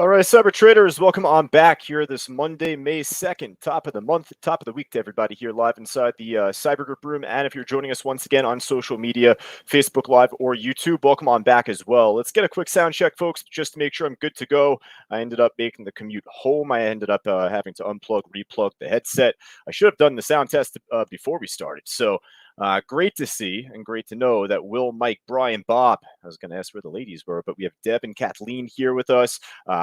All right, cyber traders, welcome on back here this Monday, May 2nd, top of the month, top of the week to everybody here live inside the Cyber Group room. And if you're joining us once again on social media, Facebook Live or YouTube, welcome on back as well. Let's get a quick sound check, folks, just to make sure I'm good to go. I ended up making the commute home. I ended up having to unplug, replug the headset. I should have done the sound test before we started. So great to see and great to know that Will, Mike, Brian, Bob, I was going to ask where the ladies were, but we have Deb and Kathleen here with us.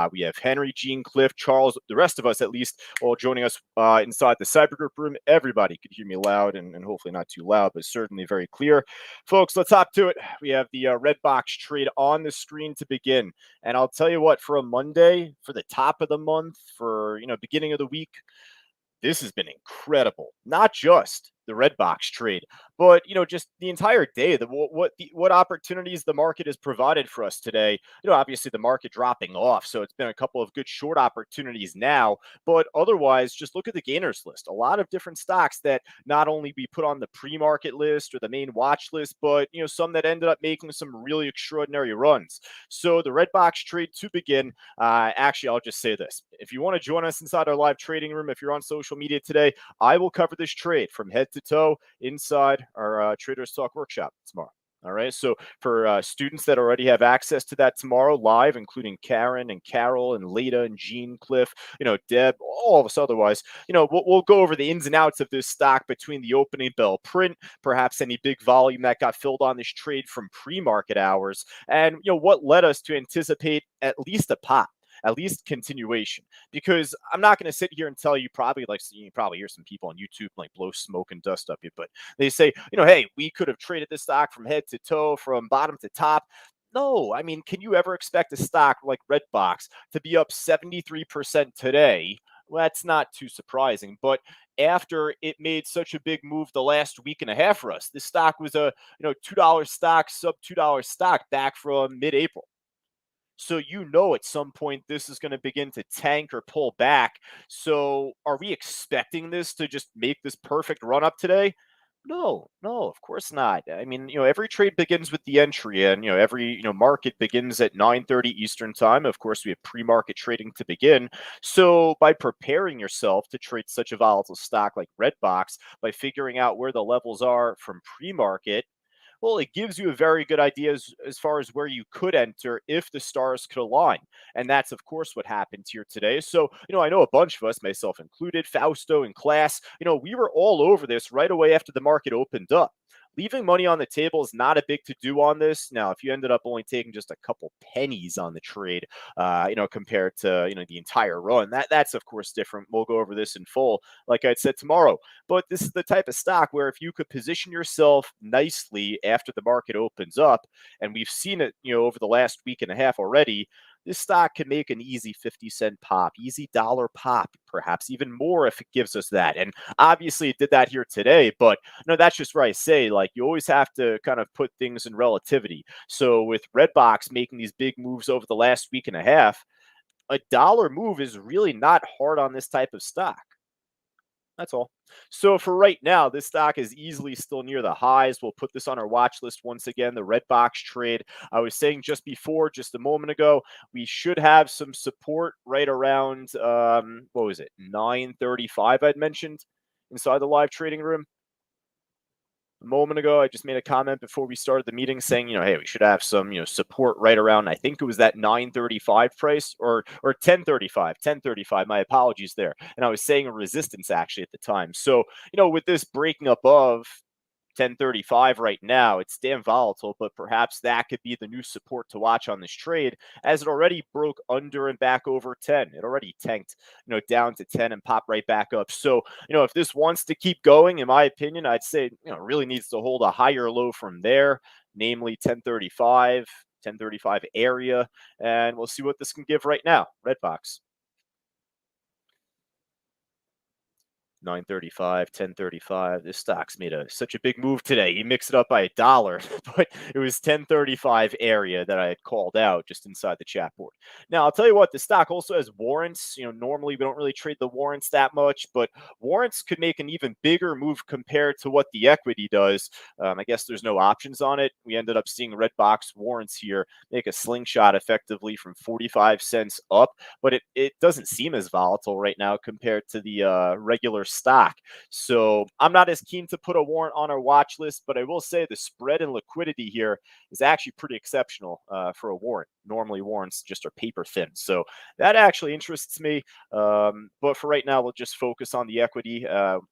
We have Henry, Gene, Cliff, Charles, the rest of us at least, all joining us inside the Cyber Group room. Everybody could hear me loud and hopefully not too loud, but certainly very clear. Folks, let's hop to it. We have the red box trade on the screen to begin. And I'll tell you what, for a Monday, for the top of the month, for, beginning of the week, this has been incredible. Not just the red box trade, but just the entire day. What opportunities the market has provided for us today. Obviously the market dropping off, so it's been a couple of good short opportunities now. But otherwise, just look at the gainers list. A lot of different stocks that not only we put on the pre-market list or the main watch list, but some that ended up making some really extraordinary runs. So the red box trade to begin. Actually, I'll just say this: if you want to join us inside our live trading room, if you're on social media today, I will cover this trade from head to toe inside our Traders Talk workshop tomorrow. All right. So for students that already have access to that tomorrow live, including Karen and Carol and Leda and Jean, Cliff, Deb, all of us otherwise, we'll go over the ins and outs of this stock between the opening bell print, perhaps any big volume that got filled on this trade from pre-market hours, and, what led us to anticipate at least a pop. At least continuation, because I'm not going to sit here and tell you you probably hear some people on YouTube like blow smoke and dust up you, but they say, hey, we could have traded this stock from head to toe, from bottom to top. No, I mean, can you ever expect a stock like Redbox to be up 73% today? Well, that's not too surprising, but after it made such a big move the last week and a half for us, this stock was a $2 stock, sub $2 stock back from mid-April. So at some point this is going to begin to tank or pull back. So are we expecting this to just make this perfect run up today? No, of course not. I mean, every trade begins with the entry, and every market begins at 9:30 Eastern time. Of course, we have pre-market trading to begin. So by preparing yourself to trade such a volatile stock like Redbox, by figuring out where the levels are from pre-market, well, it gives you a very good idea as far as where you could enter if the stars could align. And that's, of course, what happened here today. So, I know a bunch of us, myself included, Fausto and class, we were all over this right away after the market opened up. Leaving money on the table is not a big to do on this. Now, if you ended up only taking just a couple pennies on the trade, compared to, the entire run, that's of course different. We'll go over this in full, like I said, tomorrow. But this is the type of stock where if you could position yourself nicely after the market opens up, and we've seen it, over the last week and a half already, this stock can make an easy 50-cent pop, easy dollar pop, perhaps even more if it gives us that. And obviously it did that here today, but that's just where I say, like, you always have to kind of put things in relativity. So with Redbox making these big moves over the last week and a half, a dollar move is really not hard on this type of stock. That's all. So for right now, this stock is easily still near the highs. We'll put this on our watch list once again, the red box trade. I was saying just a moment ago, we should have some support right around, what was it, 9:35 I'd mentioned inside the live trading room. A moment ago, I just made a comment before we started the meeting saying, hey, we should have some, support right around, I think it was that 9:35 price or 10:35. My apologies there. And I was saying a resistance actually at the time. So, with this breaking above 10:35 right now, it's damn volatile, but perhaps that could be the new support to watch on this trade, as it already broke under and back over 10. It already tanked, down to 10 and popped right back up. So, if this wants to keep going, in my opinion, I'd say, really needs to hold a higher low from there, namely 10:35 area, and we'll see what this can give right now. Redbox. 9:35, 10:35. This stock's made such a big move today. You mix it up by a dollar, but it was 10:35 area that I had called out just inside the chat board. Now, I'll tell you what, the stock also has warrants. Normally we don't really trade the warrants that much, but warrants could make an even bigger move compared to what the equity does. I guess there's no options on it. We ended up seeing red box warrants here make a slingshot effectively from 45 cents up, but it doesn't seem as volatile right now compared to the regular stock. So I'm not as keen to put a warrant on our watch list, but I will say the spread and liquidity here is actually pretty exceptional for a warrant. Normally warrants just are paper thin. So that actually interests me. But for right now, we'll just focus on the equity.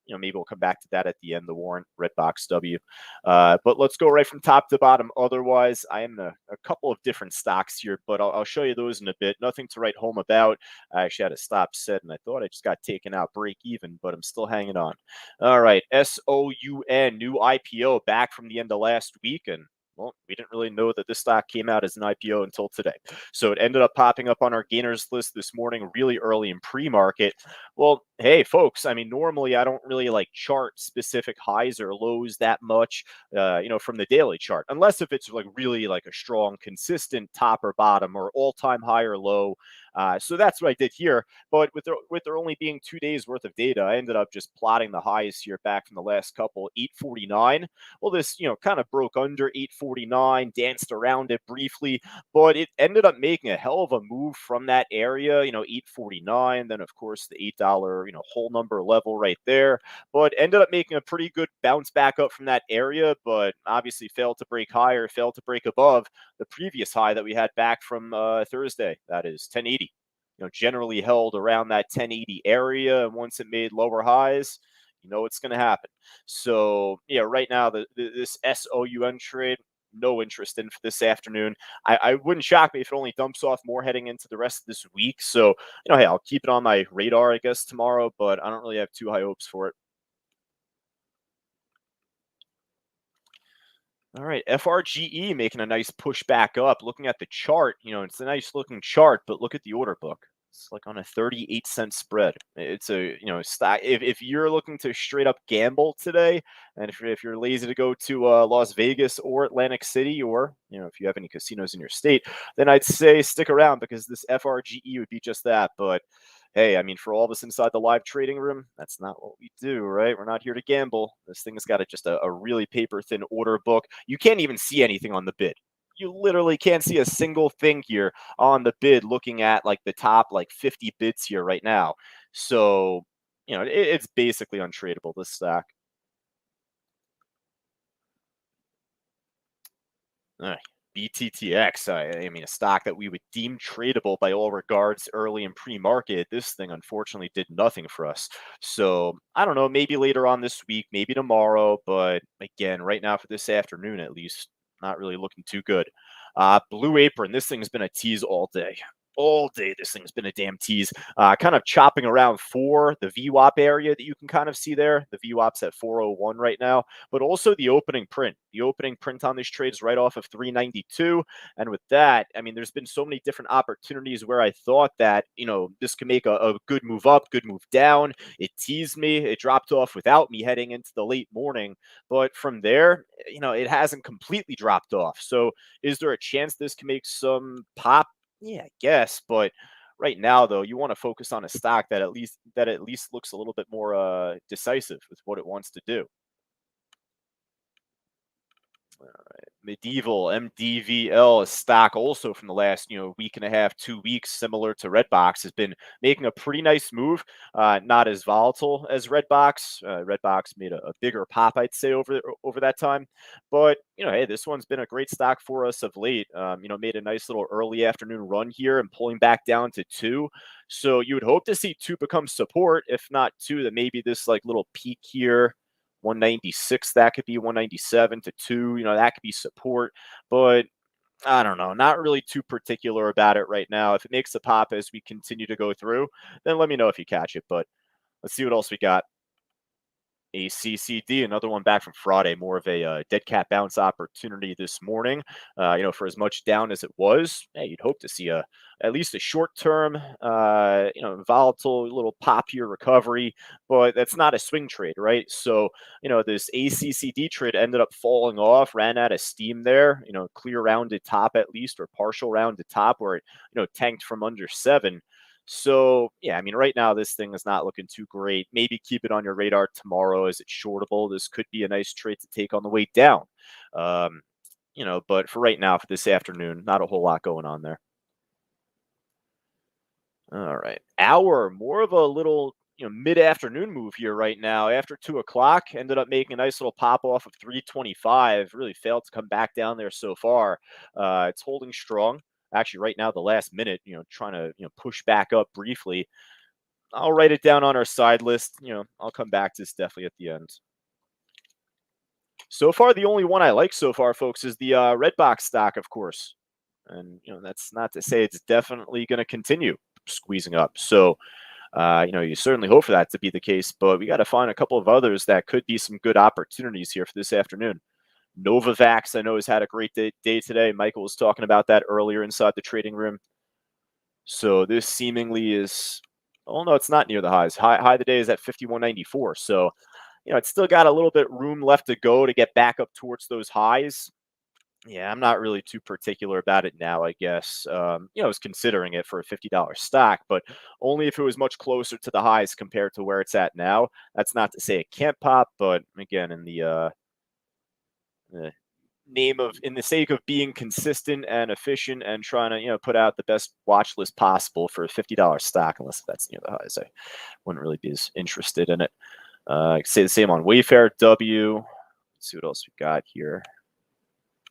Maybe we'll come back to that at the end, the warrant, red box W. But let's go right from top to bottom. Otherwise, I am in a couple of different stocks here, but I'll show you those in a bit. Nothing to write home about. I actually had a stop set, and I thought I just got taken out break even, but I'm still hanging on. All right, SOUN, new IPO back from the end of last week, and well, we didn't really know that this stock came out as an IPO until today. So it ended up popping up on our gainers list this morning really early in pre-market. Well, hey, folks, I mean, normally I don't really like chart specific highs or lows that much, from the daily chart, unless if it's like really like a strong, consistent top or bottom or all-time high or low. So that's what I did here. But with there only being 2 days worth of data, I ended up just plotting the highs here back from the last couple, 849. Well, this, kind of broke under 849, danced around it briefly, but it ended up making a hell of a move from that area, 849. Then, of course, the $8, whole number level right there, but ended up making a pretty good bounce back up from that area, but obviously failed to break higher, failed to break above the previous high that we had back from Thursday. That is 1080. Generally held around that 1080 area, and once it made lower highs, it's going to happen. So yeah, right now this SOUN trade, no interest in for this afternoon. I wouldn't shock me if it only dumps off more heading into the rest of this week. So hey, I'll keep it on my radar, I guess, tomorrow, but I don't really have too high hopes for it. All right, FRGE making a nice push back up. Looking at the chart, it's a nice looking chart, but look at the order book. It's like on a 38-cent spread. It's a, stock. If you're looking to straight up gamble today, and if you're lazy to go to Las Vegas or Atlantic City, or, if you have any casinos in your state, then I'd say stick around because this FRGE would be just that. But hey, I mean, for all of us inside the live trading room, that's not what we do, right? We're not here to gamble. This thing's got just a really paper thin order book. You can't even see anything on the bid. You literally can't see a single thing here on the bid looking at like the top like 50 bids here right now. So, it's basically untradeable, this stock. All right. BTTX, I mean, a stock that we would deem tradable by all regards early in pre-market. This thing, unfortunately, did nothing for us. So I don't know, maybe later on this week, maybe tomorrow. But again, right now for this afternoon, at least, not really looking too good. Blue Apron, this thing's been a tease all day. All day, this thing's been a damn tease. Kind of chopping around for the VWAP area that you can kind of see there. The VWAP's at 401 right now, but also the opening print. The opening print on this trade is right off of 392. And with that, I mean, there's been so many different opportunities where I thought that, this could make a good move up, good move down. It teased me. It dropped off without me heading into the late morning. But from there, it hasn't completely dropped off. So is there a chance this can make some pop? Yeah, I guess. But right now, though, you want to focus on a stock that at least looks a little bit more decisive with what it wants to do. All right. Medieval MDVL, a stock also from the last week and a half, 2 weeks, similar to Redbox, has been making a pretty nice move. Not as volatile as Redbox. Redbox made a bigger pop, I'd say, over that time. But hey, this one's been a great stock for us of late. Made a nice little early afternoon run here and pulling back down to 2. So you would hope to see 2 become support. If not 2, then maybe this like little peak here. 196, that could be 197 to 2, that could be support. But I don't know, not really too particular about it right now. If it makes a pop as we continue to go through, then let me know if you catch it. But let's see what else we got. ACCD, another one back from Friday, more of a dead cat bounce opportunity this morning. For as much down as it was, hey, you'd hope to see at least a short-term, volatile little pop here recovery, but that's not a swing trade, right? So, this ACCD trade ended up falling off, ran out of steam there, clear rounded top at least, or partial rounded top where it, tanked from under 7. So, yeah, I mean, right now, this thing is not looking too great. Maybe keep it on your radar tomorrow as it's shortable. This could be a nice trade to take on the way down. Um, but for right now, for this afternoon, not a whole lot going on there. All right. Hour, more of a little, mid-afternoon move here right now. After 2 o'clock, ended up making a nice little pop off of 325. Really failed to come back down there so far. It's holding strong. Actually, right now, the last minute, trying to, push back up briefly. I'll write it down on our side list. I'll come back to this definitely at the end. So far, the only one I like so far, folks, is the Redbox stock, of course. And, that's not to say it's definitely going to continue squeezing up. So, you certainly hope for that to be the case, but we got to find a couple of others that could be some good opportunities here for this afternoon. Vaxx, I know, has had a great day today. Michael was talking about that earlier inside the trading room. So this seemingly is, oh no, it's not near the highs. High of the day is at 51.94. So, it's still got a little bit room left to go to get back up towards those highs. Yeah, I'm not really too particular about it now, I guess. I was considering it for a $50 stock, but only if it was much closer to the highs compared to where it's at now. That's not to say it can't pop, but again, in the in the sake of being consistent and efficient and trying to, put out the best watch list possible for a $50 stock, unless that's near the highs, I wouldn't really be as interested in it. I could say the same on Wayfair W. Let's see what else we got here.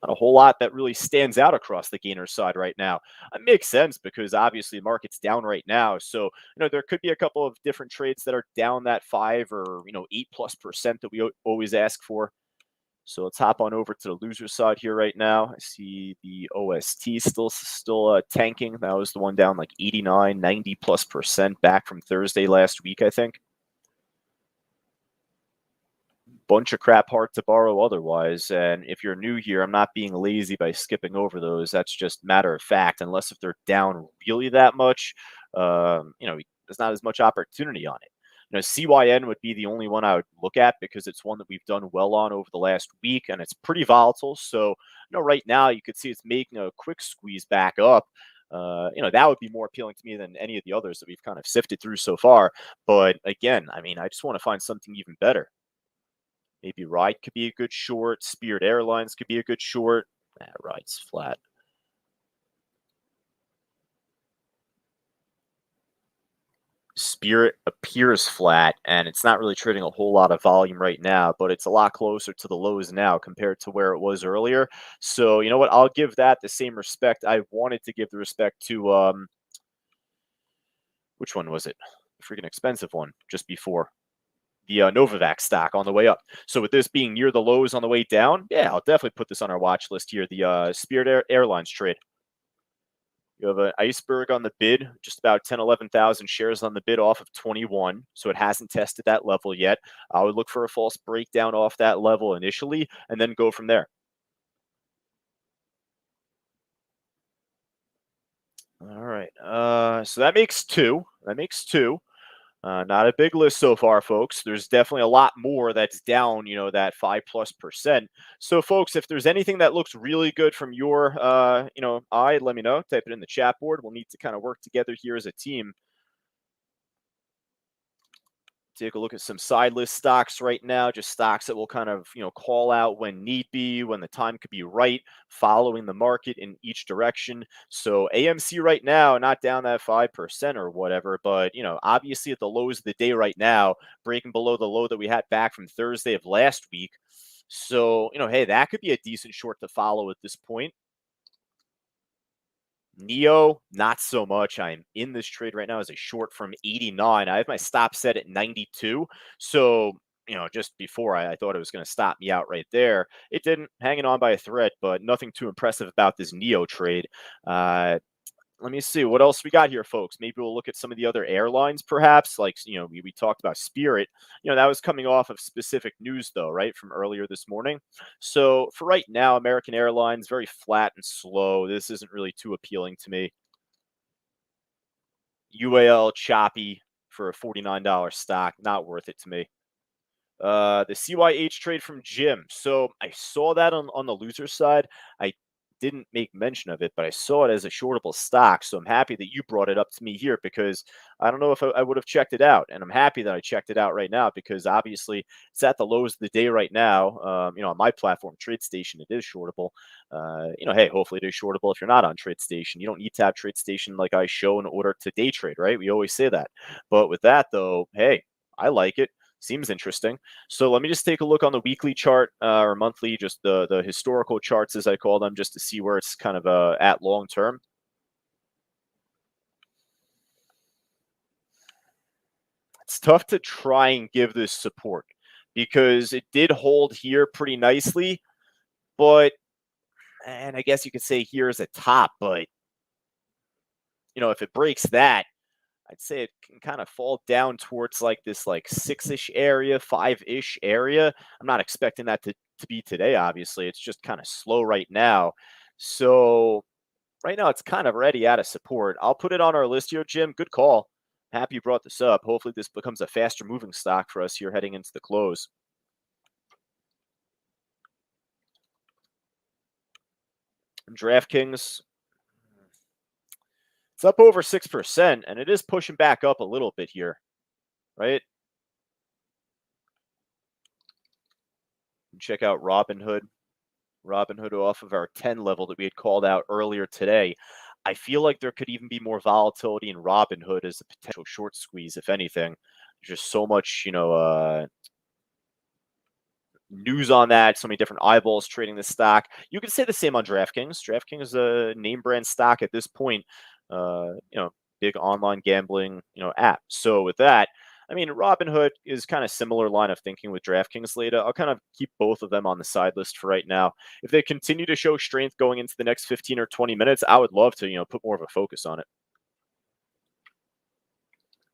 Not a whole lot that really stands out across the gainer side right now. It makes sense because obviously the market's down right now. So, there could be a couple of different trades that are down that 5 or, 8+% that we always ask for. So let's hop on over to the loser side here right now. I see the OST still tanking. That was the one down like 89, 90+% back from Thursday last week, I think. Bunch of crap hard to borrow otherwise. And if you're new here, I'm not being lazy by skipping over those. That's just matter of fact. Unless if they're down really that much, there's not as much opportunity on it. CYN would be the only one I would look at because it's one that we've done well on over the last week, and it's pretty volatile. So, right now you could see it's making a quick squeeze back up. That would be more appealing to me than any of the others that we've kind of sifted through so far. But again, I mean, I just want to find something even better. Maybe Ride could be a good short. Spirit Airlines could be a good short. Ride's flat. Spirit appears flat, and it's not really trading a whole lot of volume right now, but it's a lot closer to the lows now compared to where it was earlier. So, you know what? I'll give that the same respect I wanted to give the respect to, which one was it? The freaking expensive one just before. The Vaxx stock on the way up. So with this being near the lows on the way down, yeah, I'll definitely put this on our watch list here. The Spirit Airlines trade. You have an iceberg on the bid, just about 10, 11,000 shares on the bid off of 21. So it hasn't tested that level yet. I would look for a false breakdown off that level initially and then go from there. All right. So that makes two. Not a big list so far, folks. There's definitely a lot more that's down, that 5+%. So, folks, if there's anything that looks really good from your, eye, let me know. Type it in the chat board. We'll need to kind of work together here as a team. Take a look at some side list stocks right now, just stocks that will kind of, call out when need be, when the time could be right, following the market in each direction. So AMC right now, not down that 5% or whatever, but, obviously at the lows of the day right now, breaking below the low that we had back from Thursday of last week. So, hey, that could be a decent short to follow at this point. Neo, not so much. I'm in this trade right now as a short from 89. I have my stop set at 92. So, just before I thought it was going to stop me out right there. It didn't, hanging on by a thread, but nothing too impressive about this Neo trade. Let me see what else we got here, folks. Maybe we'll look at some of the other airlines, perhaps. Like, we talked about Spirit. That was coming off of specific news, though, right, from earlier this morning. So for right now, American Airlines, very flat and slow. This isn't really too appealing to me. UAL, choppy for a $49 stock. Not worth it to me. The CYH trade from Jim. So I saw that on the loser side. I didn't make mention of it, but I saw it as a shortable stock. So I'm happy that you brought it up to me here because I don't know if I would have checked it out. And I'm happy that I checked it out right now because obviously it's at the lows of the day right now. On my platform, TradeStation, it is shortable. Hey, hopefully it is shortable if you're not on TradeStation. You don't need to have TradeStation like I show in order to day trade, right? We always say that. But with that, though, hey, I like it. Seems interesting. So let me just take a look on the weekly chart or monthly, just the historical charts as I call them, just to see where it's kind of at long term. It's tough to try and give this support because it did hold here pretty nicely, and I guess you could say here is a top, but if it breaks that, I'd say it can kind of fall down towards like this like 6-ish area, 5-ish area. I'm not expecting that to be today, obviously. It's just kind of slow right now. So right now it's kind of already out of support. I'll put it on our list here, Jim. Good call. Happy you brought this up. Hopefully this becomes a faster moving stock for us here heading into the close. And DraftKings, it's up over 6%, and it is pushing back up a little bit here, right? Check out Robinhood. Robinhood off of our 10 level that we had called out earlier today. I feel like there could even be more volatility in Robinhood as a potential short squeeze, if anything. There's just so much, news on that, so many different eyeballs trading the stock. You can say the same on DraftKings. DraftKings is a name brand stock at this point, big online gambling, app. So with that, I mean, Robinhood is kind of similar line of thinking with DraftKings later. I'll kind of keep both of them on the side list for right now. If they continue to show strength going into the next 15 or 20 minutes, I would love to, put more of a focus on it.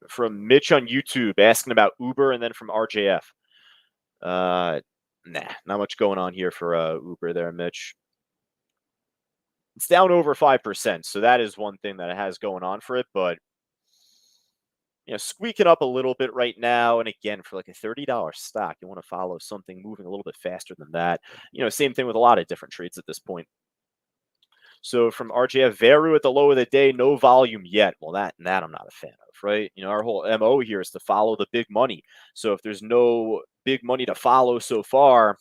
From Mitch on YouTube asking about Uber, and then from RJF. Nah, not much going on here for Uber there, Mitch. It's down over 5%, so that is one thing that it has going on for it, but squeaking up a little bit right now. And again, for like a $30 stock, you want to follow something moving a little bit faster than that. Same thing with a lot of different trades at this point. So from RJF, Veru at the low of the day, no volume yet. Well, that I'm not a fan of, right? Our whole MO here is to follow the big money. So if there's no big money to follow so far,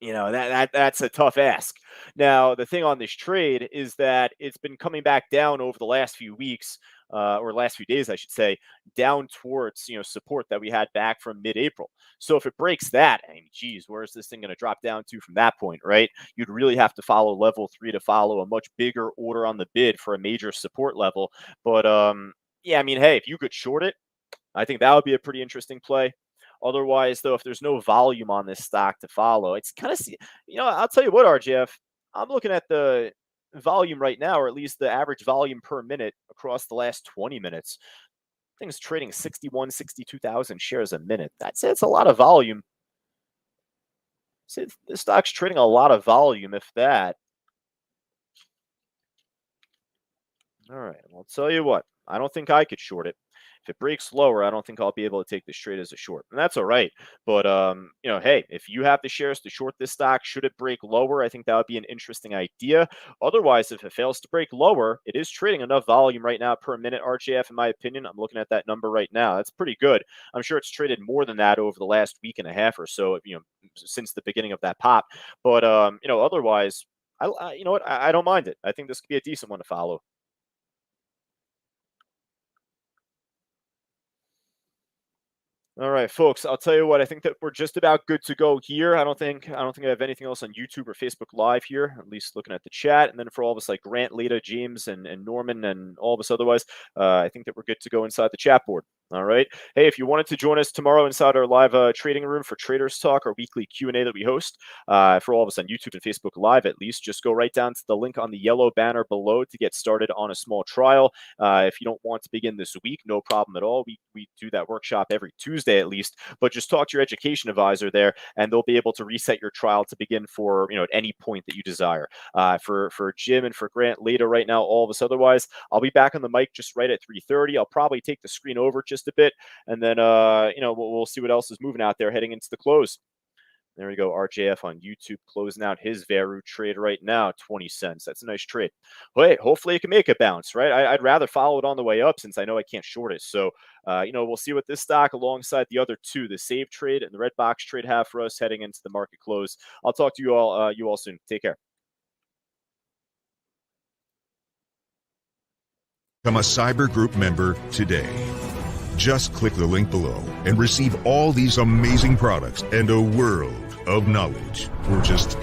that's a tough ask. Now, the thing on this trade is that it's been coming back down over the last few weeks, or last few days, I should say, down towards support that we had back from mid-April. So if it breaks that, I mean, geez, where is this thing going to drop down to from that point, right? You'd really have to follow level 3 to follow a much bigger order on the bid for a major support level. But yeah, I mean, hey, if you could short it, I think that would be a pretty interesting play. Otherwise, though, if there's no volume on this stock to follow, it's kind of, I'll tell you what, RGF, I'm looking at the volume right now, or at least the average volume per minute across the last 20 minutes. Things trading 62,000 shares a minute. It's a lot of volume. The stock's trading a lot of volume, if that. All right, well, I'll tell you what, I don't think I could short it. If it breaks lower, I don't think I'll be able to take this trade as a short, and that's all right. But hey, if you have the shares to short this stock, should it break lower, I think that would be an interesting idea. Otherwise, if it fails to break lower, it is trading enough volume right now per minute. RJF, in my opinion, I'm looking at that number right now. That's pretty good. I'm sure it's traded more than that over the last week and a half or so, since the beginning of that pop. But otherwise, you know what? I don't mind it. I think this could be a decent one to follow. All right, folks, I'll tell you what, I think that we're just about good to go here. I don't think I have anything else on YouTube or Facebook Live here, at least looking at the chat. And then for all of us like Grant, Leda, James, and Norman, and all of us otherwise, I think that we're good to go inside the chat board. All right. Hey, if you wanted to join us tomorrow inside our live trading room for Traders Talk, our weekly Q&A that we host for all of us on YouTube and Facebook Live, at least, just go right down to the link on the yellow banner below to get started on a small trial. If you don't want to begin this week, no problem at all. We do that workshop every Tuesday at least, but just talk to your education advisor there, and they'll be able to reset your trial to begin for at any point that you desire. For Jim and for Grant later right now, all of us otherwise, I'll be back on the mic just right at 3:30. I'll probably take the screen over just a bit, and then we'll see what else is moving out there heading into the close. There we go. RJF on YouTube closing out his Veru trade right now, 20 cents. That's a nice trade. Well, hey, hopefully it can make a bounce, right? I'd rather follow it on the way up since I know I can't short it. So, we'll see what this stock alongside the other two, the Save trade and the Red Box trade, have for us heading into the market close. I'll talk to you all soon. Take care. Become a Cyber Group member today. Just click the link below and receive all these amazing products and a world of knowledge for just